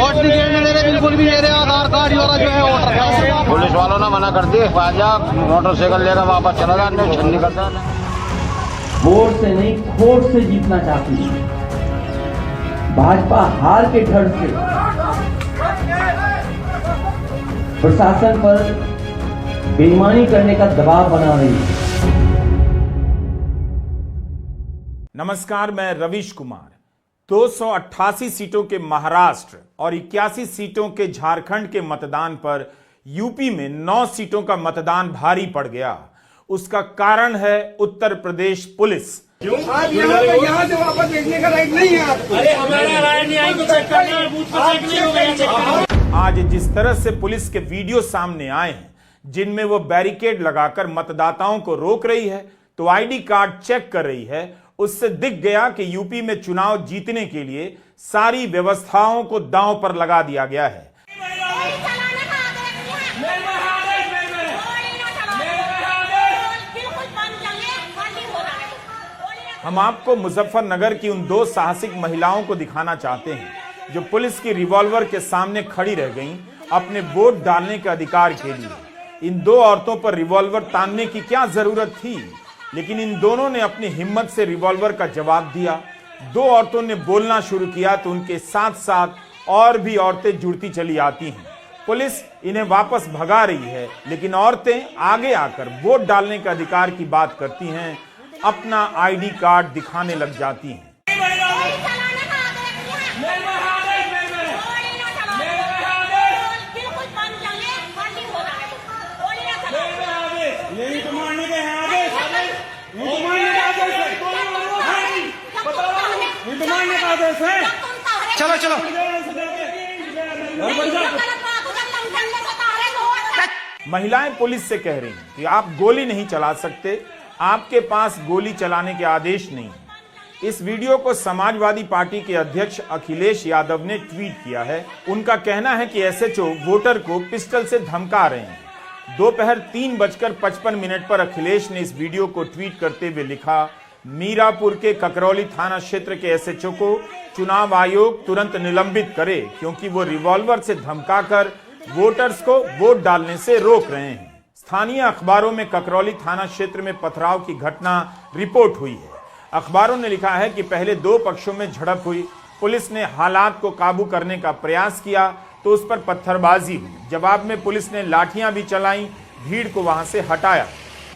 Vote नहीं गिरने दे रहे, बिल्कुल भी। मेरे आधार कार्ड वाला जो है वोटर है। पुलिस वालों ने मना कर दिया, मोटरसाइकिल लेकर वापस चला गया, नहीं करता। वोट से नहीं, खोट से जीतना चाहती है भाजपा। हार के डर से प्रशासन पर बेईमानी करने का दबाव बना रही है। नमस्कार, मैं रवीश कुमार। 288 सीटों के महाराष्ट्र और 81 सीटों के झारखंड के मतदान पर यूपी में 9 सीटों का मतदान भारी पड़ गया। उसका कारण है उत्तर प्रदेश पुलिस। यहाँ से वापस देखने का राइट नहीं है आपको। अरे हमारा राइट नहीं आएगी, चेक करना है, बूथ पर चेक नहीं होगा, चेक करना। आज जिस तरह से पुलिस के वीडियो सामने आए हैं जिनमें वो बैरिकेड लगाकर मतदाताओं को रोक रही है तो आईडी कार्ड चेक कर रही है, उससे दिख गया कि यूपी में चुनाव जीतने के लिए सारी व्यवस्थाओं को दांव पर लगा दिया गया है। हम आपको मुजफ्फरनगर की उन 2 साहसिक महिलाओं को दिखाना चाहते हैं जो पुलिस की रिवॉल्वर के सामने खड़ी रह गईं अपने वोट डालने के अधिकार के लिए। इन 2 औरतों पर रिवॉल्वर तानने की क्या जरूरत थी, लेकिन इन दोनों ने अपनी हिम्मत से रिवॉल्वर का जवाब दिया। 2 औरतों ने बोलना शुरू किया तो उनके साथ साथ और भी औरतें जुड़ती चली आती हैं। पुलिस इन्हें वापस भगा रही है, लेकिन औरतें आगे आकर वोट डालने के अधिकार की बात करती हैं, अपना आईडी कार्ड दिखाने लग जाती हैं। चलो चलो। महिलाएं पुलिस से कह रही हैं कि आप गोली नहीं चला सकते, आपके पास गोली चलाने के आदेश नहीं। इस वीडियो को समाजवादी पार्टी के अध्यक्ष अखिलेश यादव ने ट्वीट किया है। उनका कहना है कि एसएचओ वोटर को पिस्टल से धमका रहे हैं। दोपहर 3:55 पर अखिलेश ने इस वीडियो को ट्वीट करते हुए लिखा, मीरापुर के ककरौली थाना क्षेत्र के एसएचओ को चुनाव आयोग तुरंत निलंबित करे क्योंकि वो रिवॉल्वर से धमकाकर वोटर्स को वोट डालने से रोक रहे हैं। स्थानीय अखबारों में ककरौली थाना क्षेत्र में पथराव की घटना रिपोर्ट हुई है। अखबारों ने लिखा है कि पहले 2 पक्षों में झड़प हुई, पुलिस ने हालात को काबू करने का प्रयास किया तो उस पर पत्थरबाजी हुई। जवाब में पुलिस ने लाठियां भी चलाई, भीड़ को वहां से हटाया।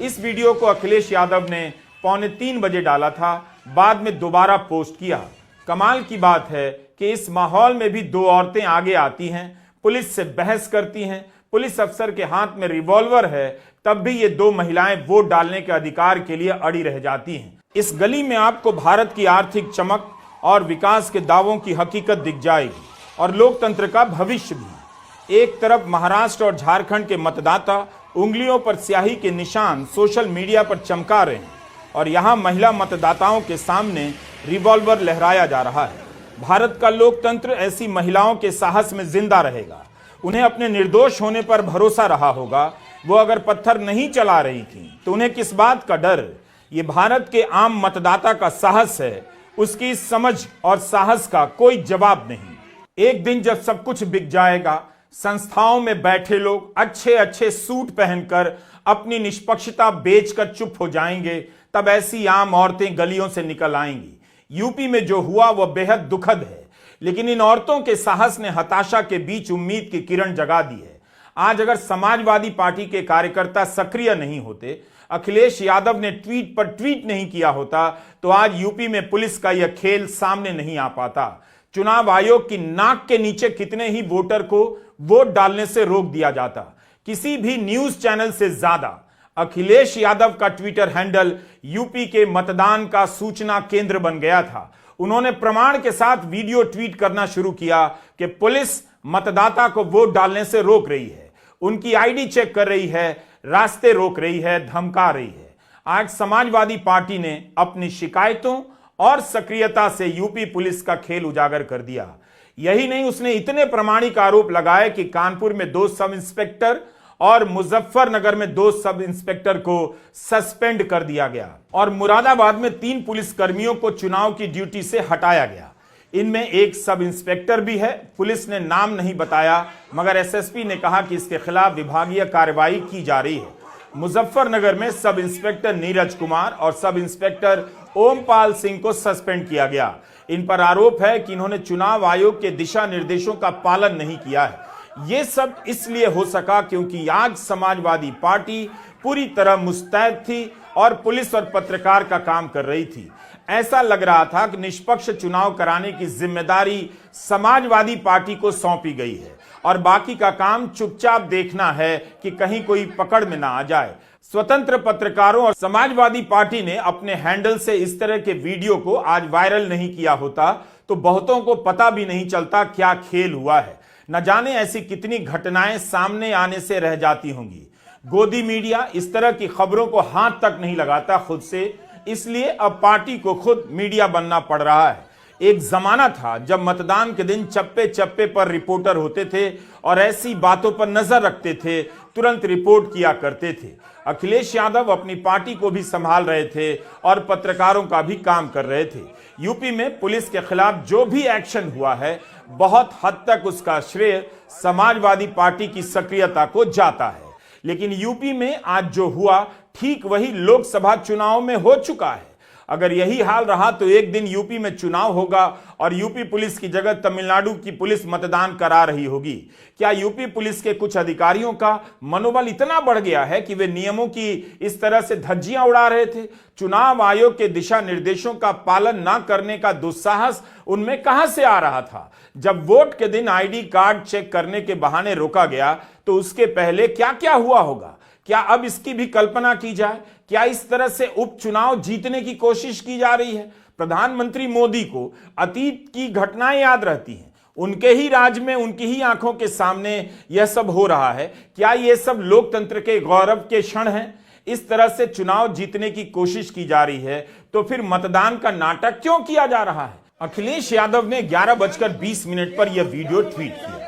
इस वीडियो को अखिलेश यादव ने 2:45 बजे डाला था, बाद में दोबारा पोस्ट किया। कमाल की बात है कि इस माहौल में भी 2 औरतें आगे आती हैं, पुलिस से बहस करती हैं। पुलिस अफसर के हाथ में रिवॉल्वर है, तब भी ये 2 महिलाएं वोट डालने के अधिकार के लिए अड़ी रह जाती हैं। इस गली में आपको भारत की आर्थिक चमक और विकास के दावों की हकीकत दिख जाएगी और लोकतंत्र का भविष्य भी। एक तरफ महाराष्ट्र और झारखंड के मतदाता उंगलियों पर स्याही के निशान सोशल मीडिया पर चमका रहे हैं और यहाँ महिला मतदाताओं के सामने रिवॉल्वर लहराया जा रहा है। भारत का लोकतंत्र ऐसी महिलाओं के साहस में जिंदा रहेगा। उन्हें अपने निर्दोष होने पर भरोसा रहा होगा। वो अगर पत्थर नहीं चला रही थी तो उन्हें किस बात का डर। ये भारत के आम मतदाता का साहस है, उसकी समझ और साहस का कोई जवाब नहीं। एक दिन जब सब कुछ बिक जाएगा, संस्थाओं में बैठे लोग अच्छे अच्छे सूट पहनकर अपनी निष्पक्षता बेचकर चुप हो जाएंगे, तब ऐसी आम औरतें गलियों से निकल आएंगी। यूपी में जो हुआ वह बेहद दुखद है, लेकिन इन औरतों के साहस ने हताशा के बीच उम्मीद की किरण जगा दी है। आज अगर समाजवादी पार्टी के कार्यकर्ता सक्रिय नहीं होते, अखिलेश यादव ने ट्वीट पर ट्वीट नहीं किया होता, तो आज यूपी में पुलिस का यह खेल सामने नहीं आ पाता। चुनाव आयोग की नाक के नीचे कितने ही वोटर को वोट डालने से रोक दिया जाता। किसी भी न्यूज चैनल से ज्यादा अखिलेश यादव का ट्विटर हैंडल यूपी के मतदान का सूचना केंद्र बन गया था। उन्होंने प्रमाण के साथ वीडियो ट्वीट करना शुरू किया कि पुलिस मतदाता को वोट डालने से रोक रही है, उनकी आईडी चेक कर रही है, रास्ते रोक रही है, धमका रही है। आज समाजवादी पार्टी ने अपनी शिकायतों और सक्रियता से यूपी पुलिस का खेल उजागर कर दिया। यही नहीं, उसने इतने प्रामाणिक आरोप लगाए कि कानपुर में 2 सब इंस्पेक्टर और मुजफ्फरनगर में 2 सब इंस्पेक्टर को सस्पेंड कर दिया गया और मुरादाबाद में 3 पुलिस कर्मियों को चुनाव की ड्यूटी से हटाया गया। इनमें एक सब इंस्पेक्टर भी है। पुलिस ने नाम नहीं बताया, मगर एसएसपी ने कहा कि इसके खिलाफ विभागीय कार्रवाई की जा रही है। मुजफ्फरनगर में सब इंस्पेक्टर नीरज कुमार और सब इंस्पेक्टर ओमपाल सिंह को सस्पेंड किया गया। इन पर आरोप है कि इन्होंने चुनाव आयोग के दिशा निर्देशों का पालन नहीं किया है। यह सब इसलिए हो सका क्योंकि आज समाजवादी पार्टी पूरी तरह मुस्तैद थी और पुलिस और पत्रकार का काम कर रही थी। ऐसा लग रहा था कि निष्पक्ष चुनाव कराने की जिम्मेदारी समाजवादी पार्टी को सौंपी गई है और बाकी का काम चुपचाप देखना है कि कहीं कोई पकड़ में ना आ जाए। स्वतंत्र पत्रकारों और समाजवादी पार्टी ने अपने हैंडल से इस तरह के वीडियो को आज वायरल नहीं किया होता तो बहुतों को पता भी नहीं चलता क्या खेल हुआ है। न जाने ऐसी कितनी घटनाएं सामने आने से रह जाती होंगी। गोदी मीडिया इस तरह की खबरों को हाथ तक नहीं लगाता खुद से, इसलिए अब पार्टी को खुद मीडिया बनना पड़ रहा है। एक जमाना था जब मतदान के दिन चप्पे चप्पे पर रिपोर्टर होते थे और ऐसी बातों पर नजर रखते थे, तुरंत रिपोर्ट किया करते थे। अखिलेश यादव अपनी पार्टी को भी संभाल रहे थे और पत्रकारों का भी काम कर रहे थे। यूपी में पुलिस के खिलाफ जो भी एक्शन हुआ है, बहुत हद तक उसका श्रेय समाजवादी पार्टी की सक्रियता को जाता है। लेकिन यूपी में आज जो हुआ, ठीक वही लोकसभा चुनाव में हो चुका है। अगर यही हाल रहा तो एक दिन यूपी में चुनाव होगा और यूपी पुलिस की जगह तमिलनाडु की पुलिस मतदान करा रही होगी। क्या यूपी पुलिस के कुछ अधिकारियों का मनोबल इतना बढ़ गया है कि वे नियमों की इस तरह से धज्जियां उड़ा रहे थे? चुनाव आयोग के दिशा निर्देशों का पालन न करने का दुस्साहस उनमें कहां से आ रहा था? जब वोट के दिन आईडी कार्ड चेक करने के बहाने रोका गया तो उसके पहले क्या क्या हुआ होगा? क्या अब इसकी भी कल्पना की जाए? क्या इस तरह से उपचुनाव जीतने की कोशिश की जा रही है? प्रधानमंत्री मोदी को अतीत की घटनाएं याद रहती हैं। उनके ही राज में, उनकी ही आंखों के सामने यह सब हो रहा है। क्या यह सब लोकतंत्र के गौरव के क्षण हैं? इस तरह से चुनाव जीतने की कोशिश की जा रही है तो फिर मतदान का नाटक क्यों किया जा रहा है? अखिलेश यादव ने 11:20 पर यह वीडियो ट्वीट किया।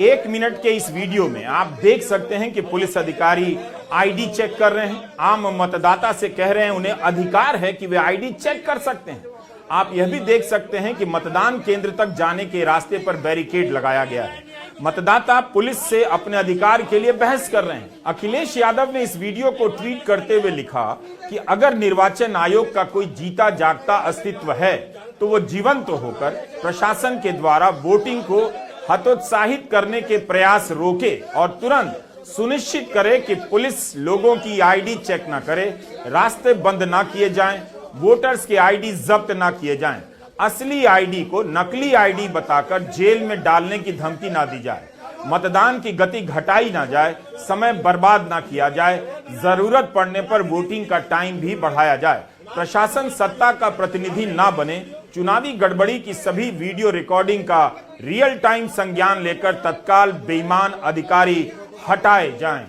1 मिनट के इस वीडियो में आप देख सकते हैं कि पुलिस अधिकारी आईडी चेक कर रहे हैं। आम मतदाता से कह रहे हैं उन्हें अधिकार है कि वे आईडी चेक कर सकते हैं। आप यह भी देख सकते हैं कि मतदान केंद्र तक जाने के रास्ते पर बैरिकेड लगाया गया है। मतदाता पुलिस से अपने अधिकार के लिए बहस कर रहे हैं। अखिलेश यादव ने इस वीडियो को ट्वीट करते हुए लिखा कि अगर निर्वाचन आयोग का कोई जीता जागता अस्तित्व है तो वो जीवंत होकर प्रशासन के द्वारा वोटिंग को हतोत्साहित करने के प्रयास रोके और तुरंत सुनिश्चित करे कि पुलिस लोगों की आईडी चेक ना करे, रास्ते बंद ना किए जाएं, वोटर्स के आईडी जब्त ना किए जाएं, असली आईडी को नकली आईडी बताकर जेल में डालने की धमकी ना दी जाए, मतदान की गति घटाई ना जाए, समय बर्बाद ना किया जाए, जरूरत पड़ने पर वोटिंग का टाइम भी बढ़ाया जाए, प्रशासन सत्ता का प्रतिनिधि ना बने, चुनावी गड़बड़ी की सभी वीडियो रिकॉर्डिंग का रियल टाइम संज्ञान लेकर तत्काल बेईमान अधिकारी हटाए जाएं।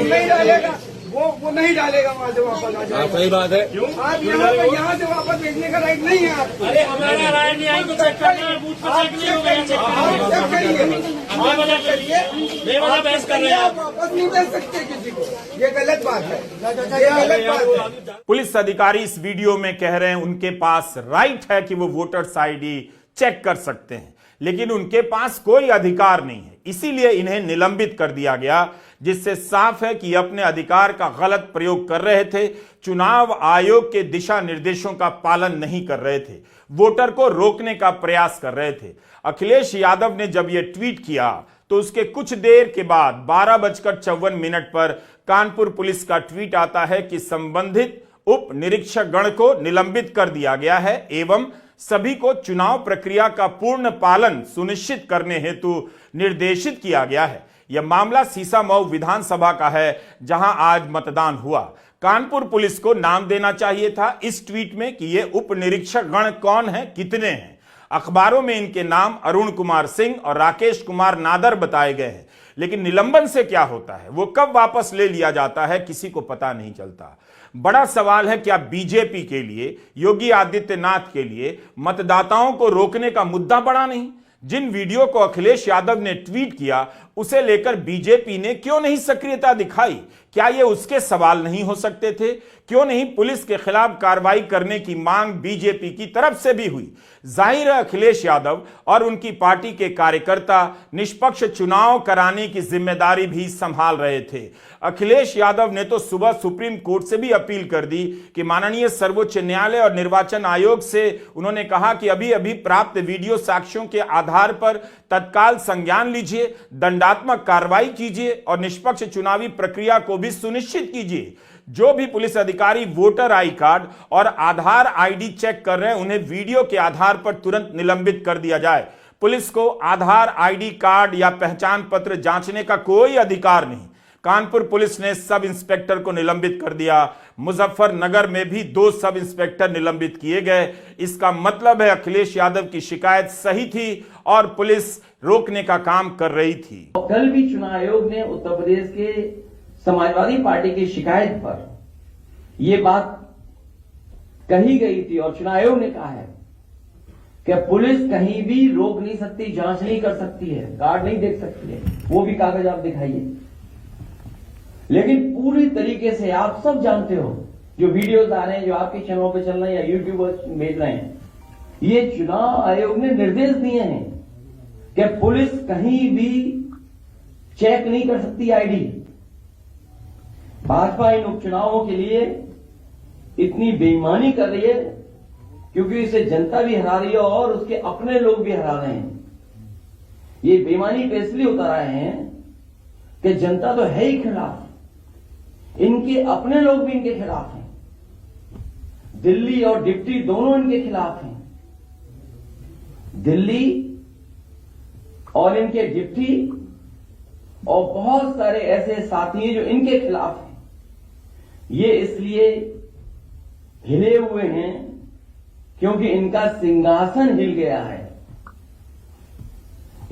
नहीं डालेगा, वो नहीं डालेगा वहाँ से वापस आ जाएगा। सही बात है। आप यहाँ से वापस भेजने का राइट नहीं है आपको। अरे हमारा राय नहीं आई तो चेक करना है, बूथ पर चेक नहीं होगा, चेक बेवजह बहस कर रहे हैं। आप वापस नहीं भेज सकते किसी को, ये गलत बात है, ये गलत बात है। पुलिस अधिकारी इस वीडियो में कह रहे हैं उनके पास राइट है कि वो वोटर्स आईडी चेक कर सकते हैं, लेकिन उनके पास कोई अधिकार नहीं है, इसीलिए इन्हें निलंबित कर दिया गया, जिससे साफ है कि अपने अधिकार का गलत प्रयोग कर रहे थे, चुनाव आयोग के दिशा निर्देशों का पालन नहीं कर रहे थे, वोटर को रोकने का प्रयास कर रहे थे। अखिलेश यादव ने जब यह ट्वीट किया तो उसके कुछ देर के बाद 12:54 पर कानपुर पुलिस का ट्वीट आता है कि संबंधित उप निरीक्षक गण को निलंबित कर दिया गया है एवं सभी को चुनाव प्रक्रिया का पूर्ण पालन सुनिश्चित करने हेतु निर्देशित किया गया है। यह मामला सीसामऊ विधानसभा का है, जहां आज मतदान हुआ। कानपुर पुलिस को नाम देना चाहिए था इस ट्वीट में कि ये उप निरीक्षक गण कौन है, कितने हैं। अखबारों में इनके नाम अरुण कुमार सिंह और राकेश कुमार नादर बताए गए हैं, लेकिन निलंबन से क्या होता है, वो कब वापस ले लिया जाता है, किसी को पता नहीं चलता। बड़ा सवाल है, क्या बीजेपी के लिए, योगी आदित्यनाथ के लिए मतदाताओं को रोकने का मुद्दा बड़ा नहीं? जिन वीडियो को अखिलेश यादव ने ट्वीट किया उसे लेकर बीजेपी ने क्यों नहीं सक्रियता दिखाई? क्या ये उसके सवाल नहीं हो सकते थे? क्यों नहीं पुलिस के खिलाफ कार्रवाई करने की मांग बीजेपी की तरफ से भी हुई? जाहिर है अखिलेश यादव और उनकी पार्टी के कार्यकर्ता निष्पक्ष चुनाव कराने की जिम्मेदारी भी संभाल रहे थे। अखिलेश यादव ने तो सुबह सुप्रीम कोर्ट से भी अपील कर दी कि माननीय सर्वोच्च न्यायालय और निर्वाचन आयोग से उन्होंने कहा कि अभी अभी प्राप्त वीडियो साक्ष्यों के आधार पर तत्काल संज्ञान लीजिए, दंडात्मक कार्रवाई कीजिए और निष्पक्ष चुनावी प्रक्रिया को भी सुनिश्चित कीजिए। जो भी पुलिस अधिकारी वोटर आई कार्ड और आधार आईडी चेक कर रहे हैं उन्हें वीडियो के आधार पर तुरंत निलंबित कर दिया जाए। पुलिस को आधार आईडी कार्ड या पहचान पत्र जांचने का कोई अधिकार नहीं। कानपुर पुलिस ने सब इंस्पेक्टर को निलंबित कर दिया। मुजफ्फरनगर में भी 2 सब इंस्पेक्टर निलंबित किए गए। इसका मतलब है अखिलेश यादव की शिकायत सही थी और पुलिस रोकने का काम कर रही थी। कल भी चुनाव आयोग ने उत्तर प्रदेश के समाजवादी पार्टी की शिकायत पर यह बात कही गई थी और चुनाव आयोग ने कहा है कि पुलिस कहीं भी रोक नहीं सकती, जांच नहीं कर सकती है, कार्ड नहीं देख सकती है, वो भी कागज आप दिखाइए। लेकिन पूरी तरीके से आप सब जानते हो, जो वीडियोस आ रहे हैं, जो आपके चैनलों पे चल रहे हैं या यूट्यूबर्स भेज रहे हैं, ये चुनाव आयोग ने निर्देश दिए हैं कि पुलिस कहीं भी चेक नहीं कर सकती आईडी। भाजपा इन उपचुनावों के लिए इतनी बेईमानी कर रही है क्योंकि इसे जनता भी हरा रही है और उसके अपने लोग भी हरा रहे हैं। ये बेईमानी पे इसलिए उतर आए हैं कि जनता तो है ही खिलाफ, इनके अपने लोग भी इनके खिलाफ हैं, दिल्ली और डिप्टी दोनों इनके खिलाफ हैं। दिल्ली और इनके डिप्टी और बहुत सारे ऐसे साथी हैं जो इनके खिलाफ हैं। ये इसलिए हिले हुए हैं क्योंकि इनका सिंहासन हिल गया है,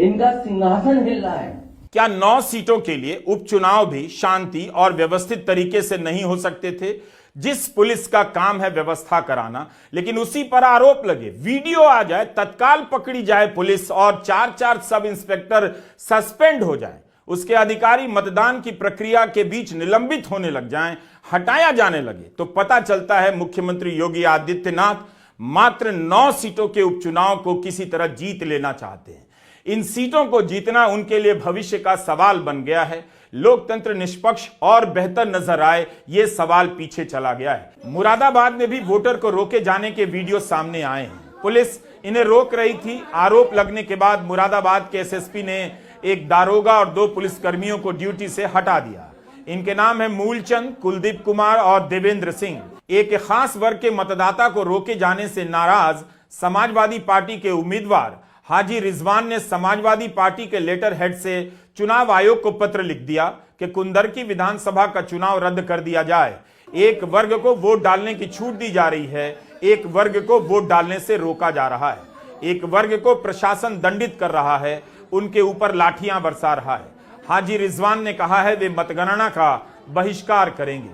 इनका सिंहासन हिल रहा है। क्या 9 सीटों के लिए उपचुनाव भी शांति और व्यवस्थित तरीके से नहीं हो सकते थे? जिस पुलिस का काम है व्यवस्था कराना, लेकिन उसी पर आरोप लगे, वीडियो आ जाए, तत्काल पकड़ी जाए पुलिस और 4-4 सब इंस्पेक्टर सस्पेंड हो जाए, उसके अधिकारी मतदान की प्रक्रिया के बीच निलंबित होने लग जाएं, हटाया जाने लगे, तो पता चलता है मुख्यमंत्री योगी आदित्यनाथ मात्र 9 सीटों के उपचुनाव को किसी तरह जीत लेना चाहते हैं। इन सीटों को जीतना उनके लिए भविष्य का सवाल बन गया है। लोकतंत्र निष्पक्ष और बेहतर नजर आए, यह सवाल पीछे चला गया है। मुरादाबाद में भी वोटर को रोके जाने के वीडियो सामने आए हैं। पुलिस इन्हें रोक रही थी। आरोप लगने के बाद मुरादाबाद के एसएसपी ने एक दारोगा और 2 पुलिसकर्मियों को ड्यूटी से हटा दिया। इनके नाम है मूलचंद, कुलदीप कुमार और देवेंद्र सिंह। एक खास वर्ग के मतदाता को रोके जाने से नाराज समाजवादी पार्टी के उम्मीदवार हाजी रिजवान ने समाजवादी पार्टी के लेटर हेड से चुनाव आयोग को पत्र लिख दिया कि कुंदरकी विधानसभा का चुनाव रद्द कर दिया जाए। एक वर्ग को वोट डालने की छूट दी जा रही है, एक वर्ग को वोट डालने से रोका जा रहा है, एक वर्ग को प्रशासन दंडित कर रहा है, उनके ऊपर लाठियां बरसा रहा है। हाजी रिजवान ने कहा है वे मतगणना का बहिष्कार करेंगे।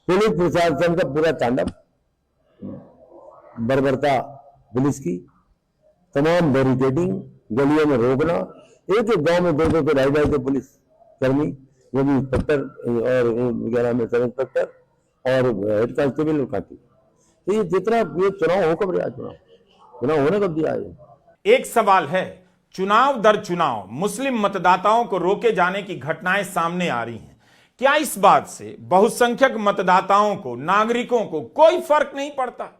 पुलिस प्रशासन का पूरा तांडव, बर्बरता पुलिस की, तमाम बैरिकेडिंग, गलियों में रोकना, एक एक गांव में 2-2 तो ढाई थे पुलिस कर्मी, वो भी इंस्पेक्टर और वगैरह में सब इंस्पेक्टर और हेड कांस्टेबल काटी। तो ये जितना ये चुनाव हो कब रहा, चुनाव होने कब दिया है? एक सवाल है, चुनाव दर चुनाव मुस्लिम मतदाताओं को रोके जाने की घटनाएं सामने आ रही हैं। क्या इस बात से बहुसंख्यक मतदाताओं को, नागरिकों को कोई फर्क नहीं पड़ता?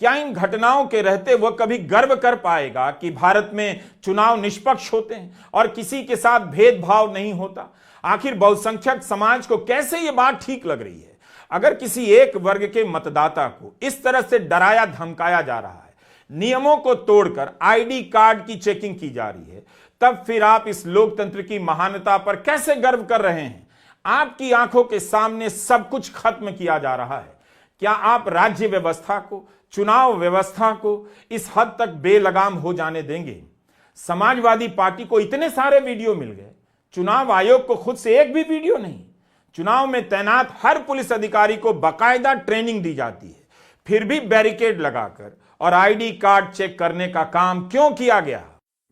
क्या इन घटनाओं के रहते वह कभी गर्व कर पाएगा कि भारत में चुनाव निष्पक्ष होते हैं और किसी के साथ भेदभाव नहीं होता? आखिर बहुसंख्यक समाज को कैसे यह बात ठीक लग रही है? अगर किसी एक वर्ग के मतदाता को इस तरह से डराया धमकाया जा रहा है, नियमों को तोड़कर आईडी कार्ड की चेकिंग की जा रही है, तब फिर आप इस लोकतंत्र की महानता पर कैसे गर्व कर रहे हैं? आपकी आंखों के सामने सब कुछ खत्म किया जा रहा है। क्या आप राज्य व्यवस्था को, चुनाव व्यवस्था को इस हद तक बेलगाम हो जाने देंगे? समाजवादी पार्टी को इतने सारे वीडियो मिल गए, चुनाव आयोग को खुद से एक भी वीडियो नहीं। चुनाव में तैनात हर पुलिस अधिकारी को बाकायदा ट्रेनिंग दी जाती है, फिर भी बैरिकेड लगाकर और आईडी कार्ड चेक करने का काम क्यों किया गया?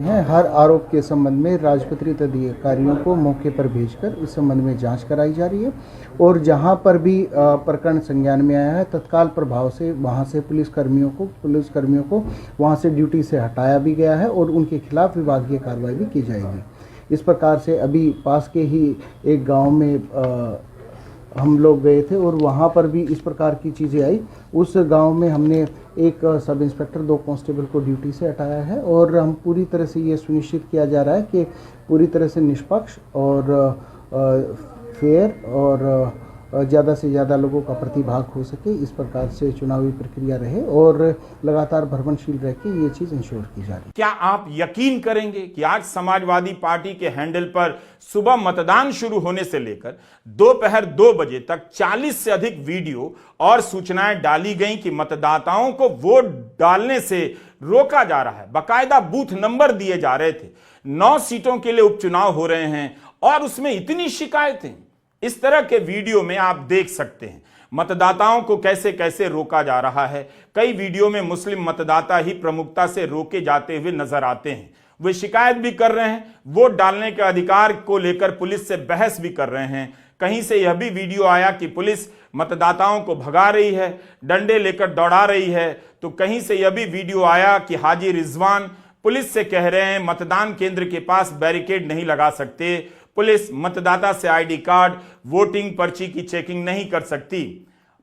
हैं। हर आरोप के संबंध में राजपत्रित अधिकारियों को मौके पर भेजकर इस संबंध में जांच कराई जा रही है और जहां पर भी प्रकरण संज्ञान में आया है तत्काल प्रभाव से वहां से पुलिसकर्मियों को वहां से ड्यूटी से हटाया भी गया है और उनके खिलाफ विभागीय कार्रवाई भी की जाएगी। इस प्रकार से अभी पास के ही एक गांव में हम लोग गए थे और वहाँ पर भी इस प्रकार की चीज़ें आई। उस गांव में हमने एक सब इंस्पेक्टर 2 कांस्टेबल को ड्यूटी से हटाया है और हम पूरी तरह से ये सुनिश्चित किया जा रहा है कि पूरी तरह से निष्पक्ष और फेयर और ज़्यादा से ज़्यादा लोगों का प्रतिभाग हो सके, इस प्रकार से चुनावी प्रक्रिया रहे और लगातार भ्रमणशील रह के ये चीज़ इंश्योर की जा रही है। क्या आप यकीन करेंगे कि आज समाजवादी पार्टी के हैंडल पर सुबह मतदान शुरू होने से लेकर दोपहर 2 बजे तक 40 से अधिक वीडियो और सूचनाएं डाली गई कि मतदाताओं को वोट डालने से रोका जा रहा है। बाकायदा बूथ नंबर दिए जा रहे थे। 9 सीटों के लिए उपचुनाव हो रहे हैं और उसमें इतनी शिकायतें। इस तरह के वीडियो में आप देख सकते हैं मतदाताओं को कैसे कैसे रोका जा रहा है। कई वीडियो में मुस्लिम मतदाता ही प्रमुखता से रोके जाते हुए नजर आते हैं। वे शिकायत भी कर रहे हैं, वोट डालने के अधिकार को लेकर पुलिस से बहस भी कर रहे हैं। कहीं से यह भी वीडियो आया कि पुलिस मतदाताओं को भगा रही है, डंडे लेकर दौड़ा रही है। तो कहीं से यह भी वीडियो आया कि हाजी रिजवान पुलिस से कह रहे हैं मतदान केंद्र के पास बैरिकेड नहीं लगा सकते, पुलिस मतदाता से आईडी कार्ड, वोटिंग पर्ची की चेकिंग नहीं कर सकती।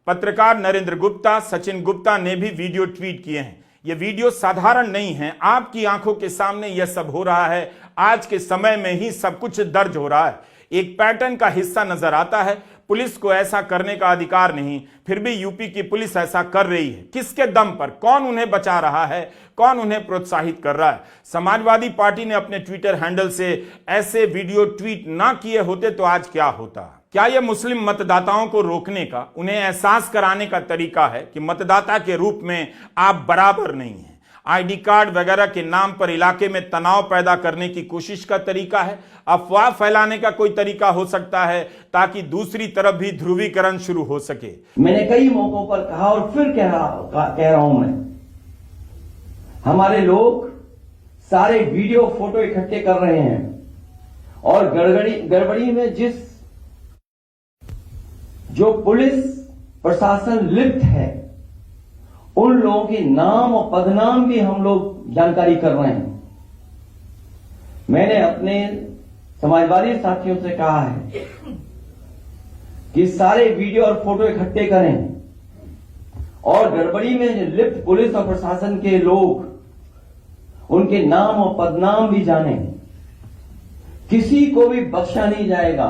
पत्रकार नरेंद्र गुप्ता, सचिन गुप्ता ने भी वीडियो ट्वीट किए हैं। यह वीडियो साधारण नहीं है, आपकी आंखों के सामने यह सब हो रहा है। आज के समय में ही सब कुछ दर्ज हो रहा है। एक पैटर्न का हिस्सा नजर आता है। पुलिस को ऐसा करने का अधिकार नहीं, फिर भी यूपी की पुलिस ऐसा कर रही है। किसके दम पर? कौन उन्हें बचा रहा है? कौन उन्हें प्रोत्साहित कर रहा है? समाजवादी पार्टी ने अपने ट्विटर हैंडल से ऐसे वीडियो ट्वीट ना किए होते तो आज क्या होता? क्या यह मुस्लिम मतदाताओं को रोकने का, उन्हें एहसास कराने का तरीका है कि मतदाता के रूप में आप बराबर नहीं हैं? आईडी कार्ड वगैरह के नाम पर इलाके में तनाव पैदा करने की कोशिश का तरीका है? अफवाह फैलाने का कोई तरीका हो सकता है ताकि दूसरी तरफ भी ध्रुवीकरण शुरू हो सके? मैंने कई मौकों पर कहा और फिर कह रहा हूं मैं, हमारे लोग सारे वीडियो फोटो इकट्ठे कर रहे हैं और गड़बड़ी में जो पुलिस प्रशासन लिप्त है उन लोगों के नाम और पदनाम भी हम लोग जानकारी कर रहे हैं। मैंने अपने समाजवादी साथियों से कहा है कि सारे वीडियो और फोटो इकट्ठे करें और गड़बड़ी में लिप्त पुलिस और प्रशासन के लोग उनके नाम और पदनाम भी जानें। किसी को भी बख्शा नहीं जाएगा।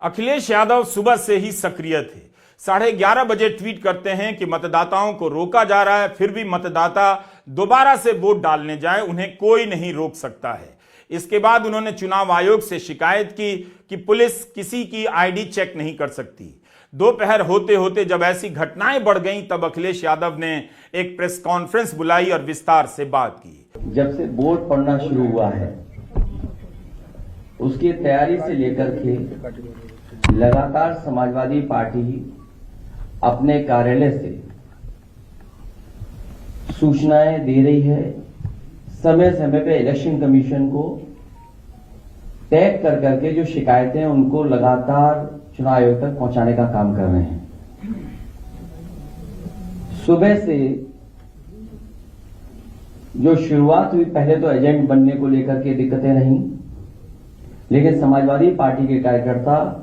अखिलेश यादव सुबह से ही सक्रिय थे। 11:30 बजे ट्वीट करते हैं कि मतदाताओं को रोका जा रहा है, फिर भी मतदाता दोबारा से वोट डालने जाए, उन्हें कोई नहीं रोक सकता है। इसके बाद उन्होंने चुनाव आयोग से शिकायत की कि पुलिस किसी की आईडी चेक नहीं कर सकती। दोपहर होते होते जब ऐसी घटनाएं बढ़ गईं तब अखिलेश यादव ने एक प्रेस कॉन्फ्रेंस बुलाई और विस्तार से बात की। जब से वोट पड़ना शुरू हुआ है उसकी तैयारी से लेकर के लगातार समाजवादी पार्टी अपने कार्यालय से सूचनाएं दे रही है। समय समय पे इलेक्शन कमीशन को टैग कर करके जो शिकायतें उनको लगातार चुनाव आयोग तक पहुंचाने का काम कर रहे हैं। सुबह से जो शुरुआत हुई, पहले तो एजेंट बनने को लेकर के दिक्कतें रहीं, लेकिन समाजवादी पार्टी के कार्यकर्ता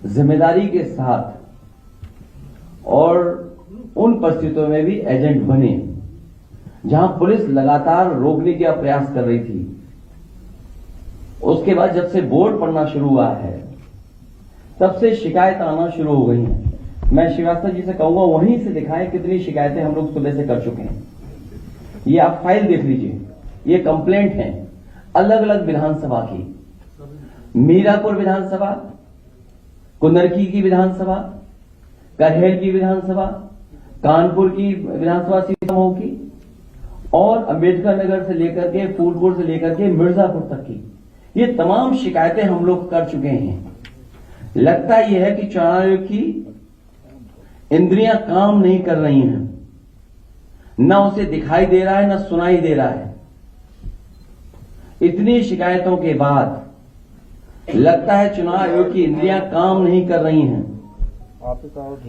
जिम्मेदारी के साथ और उन परिस्थितियों में भी एजेंट बने जहां पुलिस लगातार रोकने का प्रयास कर रही थी। उसके बाद जब से वोट पड़ना शुरू हुआ है तब से शिकायत आना शुरू हो गई हैं। मैं श्रीवास्तव जी से कहूंगा वहीं से दिखाएं कितनी शिकायतें हम लोग सुबह से कर चुके हैं। ये आप फाइल देख लीजिए, ये कंप्लेंट है अलग अलग विधानसभा की, मीरापुर विधानसभा, कुंदरकी की विधानसभा, करहेल की विधानसभा, कानपुर की विधानसभा सीतामऊ की और अंबेडकर नगर से लेकर के फूलपुर से लेकर के मिर्जापुर तक की, ये तमाम शिकायतें हम लोग कर चुके हैं। लगता यह है कि चुनाव आयोग की इंद्रियां काम नहीं कर रही हैं, न उसे दिखाई दे रहा है न सुनाई दे रहा है। इतनी शिकायतों के बाद लगता है चुनाव आयोग की इंद्रियां काम नहीं कर रही हैं,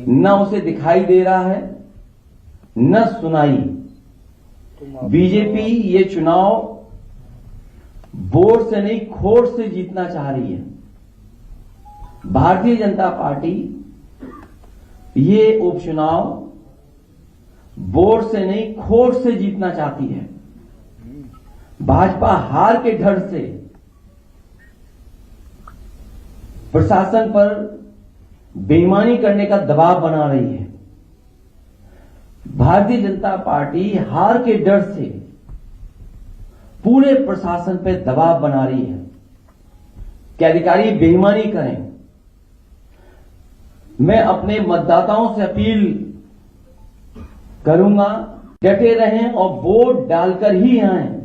न उसे दिखाई दे रहा है न सुनाई। बीजेपी ये चुनाव वोट से नहीं खोट से जीतना चाह रही है। भारतीय जनता पार्टी ये उपचुनाव वोट से नहीं खोट से जीतना चाहती है। भाजपा हार के डर से प्रशासन पर बेईमानी करने का दबाव बना रही है। भारतीय जनता पार्टी हार के डर से पूरे प्रशासन पर दबाव बना रही है कि अधिकारी बेईमानी करें। मैं अपने मतदाताओं से अपील करूंगा, डटे रहें और वोट डालकर ही आएं।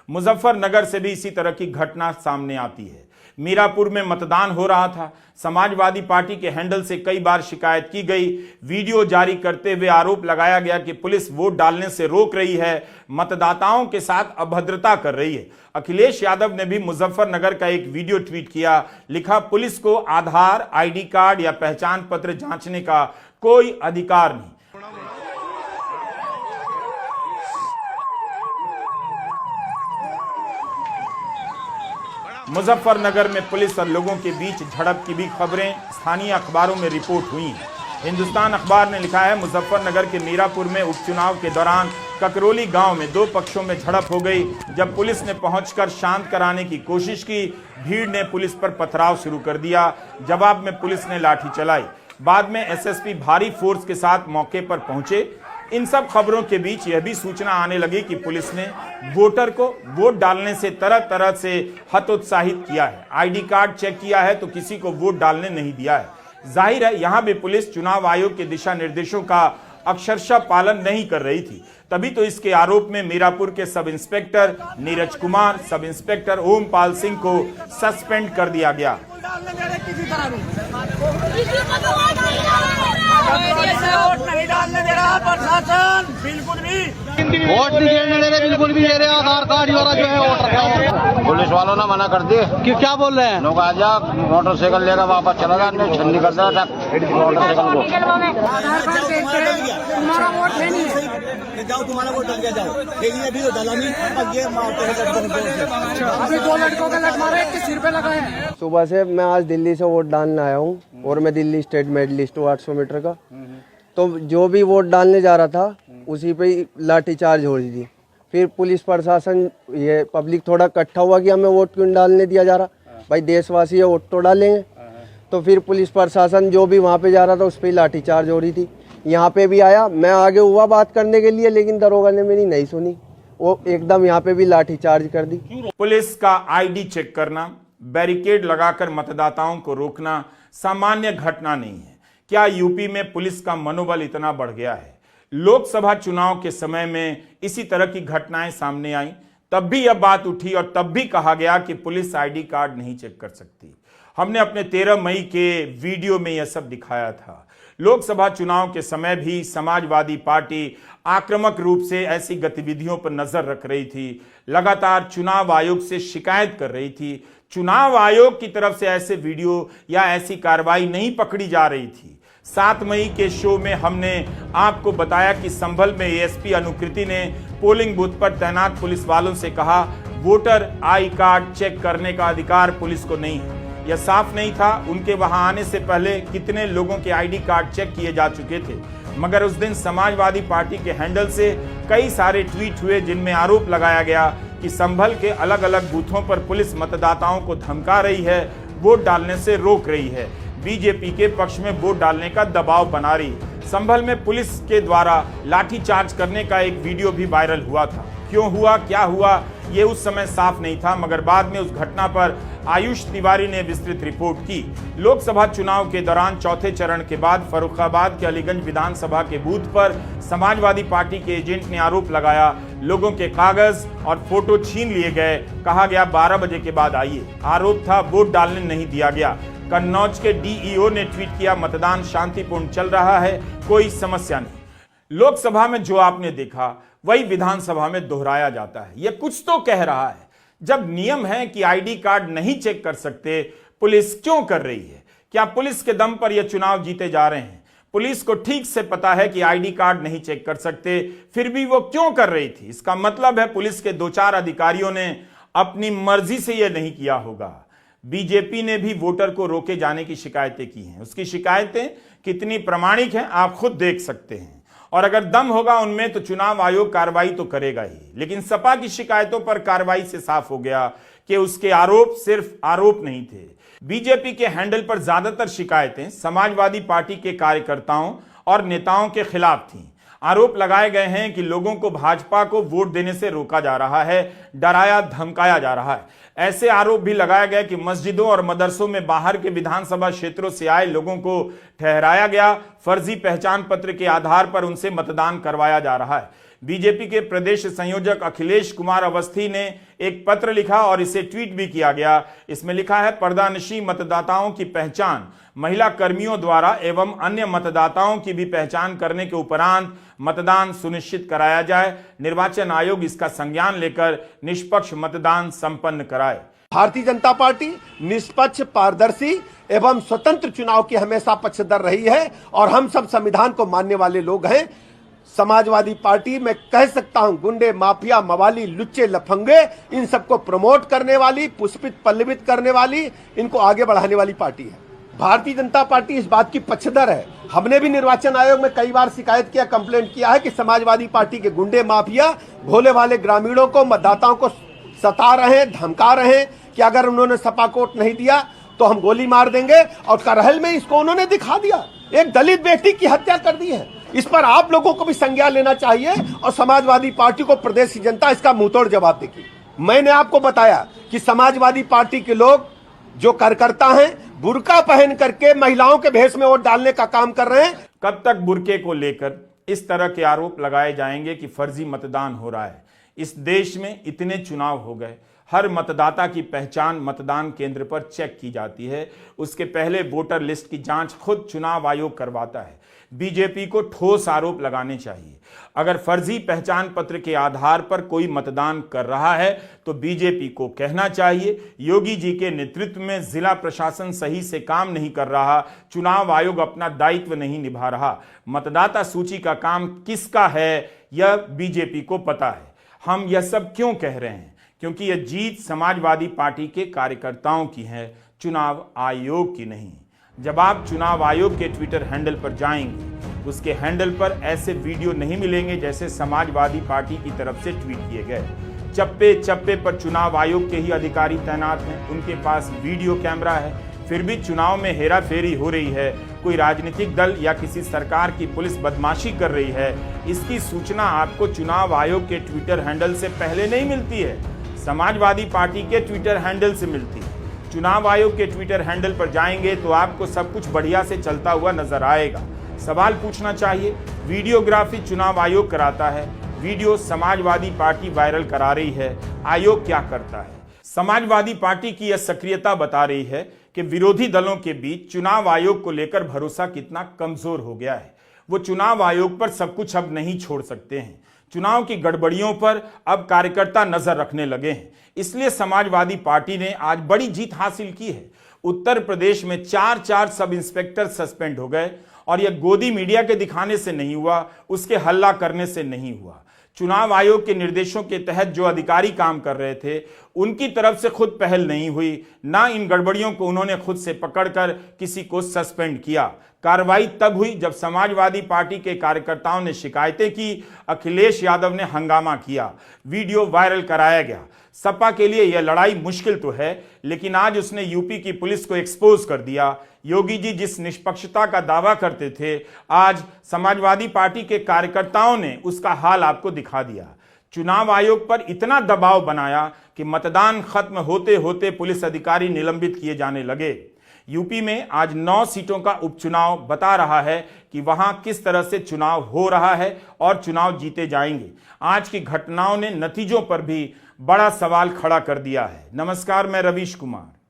मुजफ्फरनगर से भी इसी तरह की घटना सामने आती है। मीरापुर में मतदान हो रहा था। समाजवादी पार्टी के हैंडल से कई बार शिकायत की गई। वीडियो जारी करते हुए आरोप लगाया गया कि पुलिस वोट डालने से रोक रही है, मतदाताओं के साथ अभद्रता कर रही है। अखिलेश यादव ने भी मुजफ्फरनगर का एक वीडियो ट्वीट किया, लिखा पुलिस को आधार, आईडी कार्ड या पहचान पत्र जांचने का कोई अधिकार नहीं। मुजफ्फरनगर में पुलिस और लोगों के बीच झड़प की भी खबरें स्थानीय अखबारों में रिपोर्ट हुई हैं। हिंदुस्तान अखबार ने लिखा है मुजफ्फरनगर के मीरापुर में उपचुनाव के दौरान ककरोली गांव में दो पक्षों में झड़प हो गई। जब पुलिस ने पहुंचकर शांत कराने की कोशिश की, भीड़ ने पुलिस पर पथराव शुरू कर दिया। जवाब में पुलिस ने लाठी चलाई। बाद में एसएसपी भारी फोर्स के साथ मौके पर पहुंचे। इन सब खबरों के बीच यह भी सूचना आने लगी कि पुलिस ने वोटर को वोट डालने से तरह तरह से हतोत्साहित किया है। आईडी कार्ड चेक किया है तो किसी को वोट डालने नहीं दिया है। जाहिर है यहां भी पुलिस चुनाव आयोग के दिशा निर्देशों का अक्षरशः पालन नहीं कर रही थी। तभी तो इसके आरोप में मीरापुर के sub inspector Neeraj Kumar, sub inspector Ompal Singh को सस्पेंड कर दिया गया। नहीं डालने दे रहा प्रशासन, बिल्कुल भी वोट नहीं गिरने दे रहे, बिल्कुल भी ये रहे आधार कार्ड वाला जो है वोटर का। पुलिस वालों ने मना कर दिए कि क्या बोल रहे हैं? लोग आ जा मोटरसाइकिल लेकर वापस चला जा, छन्नी कर देना मोटरसाइकिल को। तुम्हारा वोट है नहीं, जाओ तुम्हारा वोट डल गया, जाओ। लेकिन अभी तो डाला नहीं, अब ये मारते हैं। अभी दो लड़कों का लट मारा, एक के सिर पे लगा है। सुबह से मैं आज दिल्ली से वोट डालने आया हूँ और मैं दिल्ली स्टेट मेडलिस्ट हूँ 800 मीटर का। तो जो भी वोट डालने जा रहा था उसी पे ही लाठीचार्ज हो रही थी। फिर पुलिस प्रशासन, ये पब्लिक थोड़ा इकट्ठा हुआ कि हमें वोट क्यों डालने दिया जा रहा, भाई देशवासी है वोट तो डालेंगे। तो फिर पुलिस प्रशासन जो भी वहाँ पे जा रहा था उस पर लाठीचार्ज हो रही थी। यहाँ पे भी आया, मैं आगे हुआ बात करने के लिए, लेकिन दरोगा ने मेरी नहीं सुनी, वो एकदम यहाँ पे भी लाठीचार्ज कर दी। पुलिस का आईडी चेक करना, बैरिकेड लगाकर मतदाताओं को रोकना सामान्य घटना नहीं है। क्या यूपी में पुलिस का मनोबल इतना बढ़ गया है? लोकसभा चुनाव के समय में इसी तरह की घटनाएं सामने आई, तब भी यह बात उठी और तब भी कहा गया कि पुलिस आईडी कार्ड नहीं चेक कर सकती। हमने अपने 13 मई के वीडियो में यह सब दिखाया था। लोकसभा चुनाव के समय भी समाजवादी पार्टी आक्रामक रूप से ऐसी गतिविधियों पर नजर रख रही थी, लगातार चुनाव आयोग से शिकायत कर रही थी। चुनाव आयोग की तरफ से ऐसे वीडियो या ऐसी कार्रवाई नहीं पकड़ी जा रही थी। 7 मई के शो में हमने आपको बताया कि संभल में एएसपी अनुकृति ने पोलिंग बूथ पर तैनात पुलिस वालों से कहा, वोटर आई कार्ड चेक करने का अधिकार पुलिस को नहीं है। यह साफ नहीं था उनके वहां आने से पहले कितने लोगों के आईडी कार्ड चेक किए जा चुके थे, मगर उस दिन समाजवादी पार्टी के हैंडल से कई सारे ट्वीट हुए जिनमें आरोप लगाया गया कि संभल के अलग अलग बूथों पर पुलिस मतदाताओं को धमका रही है, वोट डालने से रोक रही है, बीजेपी के पक्ष में वोट डालने का दबाव बना रही। संभल में पुलिस के द्वारा लाठीचार्ज करने का एक वीडियो भी वायरल हुआ था। क्यों हुआ, क्या हुआ, ये उस समय साफ नहीं था, मगर बाद में उस घटना पर आयुष तिवारी ने विस्तृत रिपोर्ट की। लोकसभा चुनाव के दौरान चौथे चरण के बाद फर्रुखाबाद के अलीगंज विधानसभा के बूथ पर समाजवादी पार्टी के एजेंट ने आरोप लगाया, लोगों के कागज और फोटो छीन लिए गए, कहा गया 12 बजे के बाद आइए। आरोप था वोट डालने नहीं दिया गया। कन्नौज के डीईओ ने ट्वीट किया, मतदान शांतिपूर्ण चल रहा है, कोई समस्या नहीं। लोकसभा में जो आपने देखा वही विधानसभा में दोहराया जाता है। यह कुछ तो कह रहा है। जब नियम है कि आईडी कार्ड नहीं चेक कर सकते, पुलिस क्यों कर रही है? क्या पुलिस के दम पर यह चुनाव जीते जा रहे हैं? पुलिस को ठीक से पता है कि आईडी कार्ड नहीं चेक कर सकते, फिर भी वो क्यों कर रही थी? इसका मतलब है पुलिस के 2-4 अधिकारियों ने अपनी मर्जी से यह नहीं किया होगा। बीजेपी ने भी वोटर को रोके जाने की शिकायतें की हैं। उसकी शिकायतें कितनी प्रामाणिक हैं आप खुद देख सकते हैं, और अगर दम होगा उनमें तो चुनाव आयोग कार्रवाई तो करेगा ही। लेकिन सपा की शिकायतों पर कार्रवाई से साफ हो गया कि उसके आरोप सिर्फ आरोप नहीं थे। बीजेपी के हैंडल पर ज्यादातर शिकायतें समाजवादी पार्टी के कार्यकर्ताओं और नेताओं के खिलाफ थीं। आरोप लगाए गए हैं कि लोगों को भाजपा को वोट देने से रोका जा रहा है, डराया धमकाया जा रहा है। ऐसे आरोप भी लगाया गया कि मस्जिदों और मदरसों में बाहर के विधानसभा क्षेत्रों से आए लोगों को ठहराया गया, फर्जी पहचान पत्र के आधार पर उनसे मतदान करवाया जा रहा है। बीजेपी के प्रदेश संयोजक अखिलेश कुमार अवस्थी ने एक पत्र लिखा और इसे ट्वीट भी किया गया। इसमें लिखा है, पर्दानशी मतदाताओं की पहचान महिला कर्मियों द्वारा एवं अन्य मतदाताओं की भी पहचान करने के उपरांत मतदान सुनिश्चित कराया जाए। निर्वाचन आयोग इसका संज्ञान लेकर निष्पक्ष मतदान संपन्न कराए। भारतीय जनता पार्टी निष्पक्ष, पारदर्शी एवं स्वतंत्र चुनाव की हमेशा पक्षधर रही है और हम सब संविधान को मानने वाले लोग हैं। समाजवादी पार्टी मैं कह सकता हूं गुंडे, माफिया, मवाली, लुच्चे, लफंगे इन सबको प्रमोट करने वाली, पुष्पित पल्लवित करने वाली, इनको आगे बढ़ाने वाली पार्टी है। भारतीय जनता पार्टी इस बात की पक्षधर है। हमने भी निर्वाचन आयोग में कई बार शिकायत किया, कंप्लेंट किया है कि समाजवादी पार्टी के गुंडे, माफिया भोले भाले ग्रामीणों को, मतदाताओं को सता रहे हैं, धमका रहे हैं कि अगर उन्होंने सपा वोट नहीं दिया तो हम गोली मार देंगे। और करहल में इसको उन्होंने दिखा दिया, एक दलित बेटी की हत्या कर दी है। इस पर आप लोगों को भी संज्ञान लेना चाहिए और समाजवादी पार्टी को प्रदेश की जनता इसका मुंहतोड़ जवाब देगी। मैंने आपको बताया कि समाजवादी पार्टी के लोग जो कार्यकर्ता हैं बुर्का पहन करके महिलाओं के भेष में वोट डालने का काम कर रहे हैं। कब तक बुर्के को लेकर इस तरह के आरोप लगाए जाएंगे कि फर्जी मतदान हो रहा है? इस देश में इतने चुनाव हो गए, हर मतदाता की पहचान मतदान केंद्र पर चेक की जाती है। उसके पहले वोटर लिस्ट की जांच खुद चुनाव आयोग करवाता है। बीजेपी को ठोस आरोप लगाने चाहिए। अगर फर्जी पहचान पत्र के आधार पर कोई मतदान कर रहा है तो बीजेपी को कहना चाहिए, योगी जी के नेतृत्व में जिला प्रशासन सही से काम नहीं कर रहा, चुनाव आयोग अपना दायित्व नहीं निभा रहा। मतदाता सूची का काम किसका है यह बीजेपी को पता है। हम यह सब क्यों कह रहे हैं? क्योंकि यह जीत समाजवादी पार्टी के कार्यकर्ताओं की है, चुनाव आयोग की नहीं। जब आप चुनाव आयोग के ट्विटर हैंडल पर जाएंगे, उसके हैंडल पर ऐसे वीडियो नहीं मिलेंगे जैसे समाजवादी पार्टी की तरफ से ट्वीट किए गए। चप्पे चप्पे पर चुनाव आयोग के ही अधिकारी तैनात हैं, उनके पास वीडियो कैमरा है, फिर भी चुनाव में हेरा फेरी हो रही है, कोई राजनीतिक दल या किसी सरकार की पुलिस बदमाशी कर रही है, इसकी सूचना आपको चुनाव आयोग के ट्विटर हैंडल से पहले नहीं मिलती है, समाजवादी पार्टी के ट्विटर हैंडल से मिलती है। चुनाव आयोग के ट्विटर हैंडल पर जाएंगे तो आपको सब कुछ बढ़िया से चलता हुआ नजर आएगा। सवाल पूछना चाहिए, वीडियोग्राफी चुनाव आयोग कराता है, वीडियो समाजवादी पार्टी वायरल करा रही है, आयोग क्या करता है? समाजवादी पार्टी की यह सक्रियता बता रही है कि विरोधी दलों के बीच चुनाव आयोग को लेकर भरोसा कितना कमजोर हो गया है। वो चुनाव आयोग पर सब कुछ अब नहीं छोड़ सकते हैं। चुनाव की गड़बड़ियों पर अब कार्यकर्ता नजर रखने लगे हैं। इसलिए समाजवादी पार्टी ने आज बड़ी जीत हासिल की है। उत्तर प्रदेश में 4 सब इंस्पेक्टर सस्पेंड हो गए और यह गोदी मीडिया के दिखाने से नहीं हुआ, उसके हल्ला करने से नहीं हुआ। चुनाव आयोग के निर्देशों के तहत जो अधिकारी काम कर रहे थे उनकी तरफ से खुद पहल नहीं हुई, ना इन गड़बड़ियों को उन्होंने खुद से पकड़कर किसी को सस्पेंड किया। कार्रवाई तब हुई जब समाजवादी पार्टी के कार्यकर्ताओं ने शिकायतें की, अखिलेश यादव ने हंगामा किया, वीडियो वायरल कराया गया। सपा के लिए यह लड़ाई मुश्किल तो है, लेकिन आज उसने यूपी की पुलिस को एक्सपोज कर दिया। योगी जी जिस निष्पक्षता का दावा करते थे, आज समाजवादी पार्टी के कार्यकर्ताओं ने उसका हाल आपको दिखा दिया। चुनाव आयोग पर इतना दबाव बनाया कि मतदान खत्म होते होते पुलिस अधिकारी निलंबित किए जाने लगे। यूपी में आज 9 सीटों का उपचुनाव बता रहा है कि वहां किस तरह से चुनाव हो रहा है और चुनाव जीते जाएंगे। आज की घटनाओं ने नतीजों पर भी बड़ा सवाल खड़ा कर दिया है। नमस्कार, मैं रवीश कुमार।